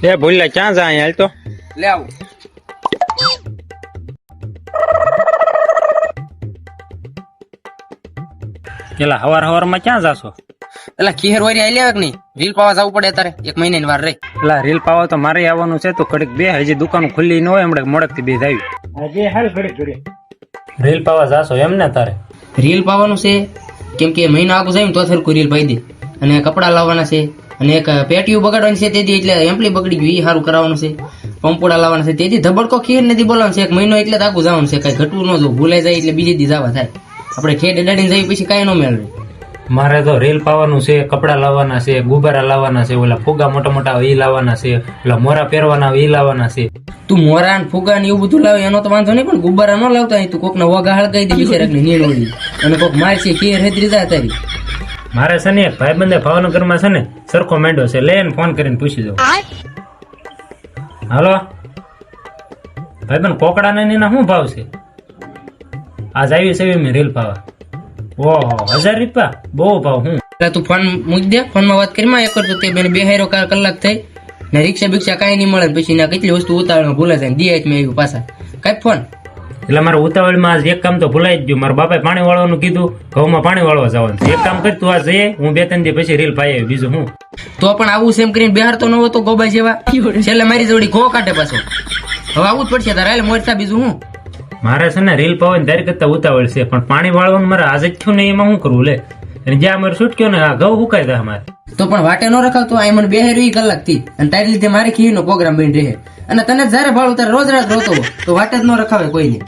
લે ભૂલ્યા ક્યાં જાય હાલ તો લે આવું. પેલા હવારમાં ક્યાં જાશો? એટલે ખીહર વારી આઈ લેવા કે નહીં? રીલ પાવા જવું પડે તારે, એક મહિનાની વાર રહી. પેલા રીલ પાવા તો મારે આવવાનું છે, તો કડીક બે હજી દુકાન ખુલ્લી ન હોય, હમણાં મોડક થી બે આવી રીલ પાવા જાશો એમ ને તારે? રીલ પાવાનું છે કેમ કે મહિના આગળ જાય ને તો સરખું રીલ પાઈ દે. અને કપડા લાવવાના છે, અને એક પેટીયું બગાડવાની છે તેથી, એટલે એમ્પલી બગડી ગયું એ સારું કરાવવાનું છે. પંપોડા લાવવાના છે તેથી ધબડકો ખીર નથી બોલાવાનું છે. એક મહિનો એટલે જ આગું જવાનું છે, કઈ ઘટવું ન જો, ભૂલાઈ જાય એટલે બીજે દી જવા થાય. આપણે ખેડ અડાડીને જઈએ પછી કાંઈ ન મેળવે. મારે તો રીલ પાવાનું છે, કપડા લાવવાના છે, ગુબ્બારા લાવવાના છે, ઓલા ફુગા મોટા મોટા એ લાવવાના છે, ઓલા મોરા પહેરવાના એ લાવવાના છે. તું મોરા ને ફુગા ને એવું બધું લાવે એનો તો વાંધો નહીં, પણ ગુબ્બારા ન લાવતા હોય. તું કોક ના વગા હળગાઈ દે બિચારા ને નીણ વળી, અને કોક મારશે ખીર હેતરી જાય તારી. મારે છે ને એક ભાઈબંધે ભાવનગરમાં છે ને સરખો માંડ્યો છે, લે એને ફોન કરીને પૂછી દઉં. હાલો ભાઈબંધ, કોકડા ને એના શું ભાવ છે? આજ આવી છે મેં રીલ પાવા. ઓહો 1000 રૂપિયા, બહુ ભાવ. હું એટલે તું ફોન મૂકી દે, ફોનમાં વાત કરી માં એક કરતો તે બેન બે હારો કલાક થઈ ને રિક્ષા બિક્ષા કાંઈ નહીં મળે, પછી ના કેટલી વસ્તુ ઉતાવળમાં ભૂલા જાય, દિયા મેં આવ્યું પાછા કાંઈ ફોન. એટલે મારે ઉતાવળમાં આજ એક કામ તો ભૂલાઈ જ ગયું. મારા બાપાએ પાણી વાળવાનું કીધું, ઘઉંમાં પાણી વાળવા જવાનું છે. એક કામ કર તું, આ જઈએ, હું 2-3 દી પછી રીલ પાઈ આવી. બીજું હું તો પણ આવું સેમ કરીને બિહાર તો ન હતો ગોબા જેવા, છેલ્લે મારી જોડી ઘો કાઢે પાછો. હવે આવું જ પડશે તારે, મોરતા બીજું હું. મારે છે ને રીલ પાવાની તારી કરતા ઉતાવળ છે, પણ પાણી વાળવાનું મારે આજ જ થયું ને, એમાં શું કરવું લે? અને જ્યાં મારે છૂટક્યો ને આ ઘઉં હુકાઈ જાય અમારે. તો પણ વાટે ન રખાવતો, આ મને બેહાર કલાક થી, અને તારી લીધે મારે ખીર નો પ્રોગ્રામ બની રહે, અને તને જયારે ભાવ તારે રોજ રાત રોતો તો વાટે જ ન રખાવે કોઈને.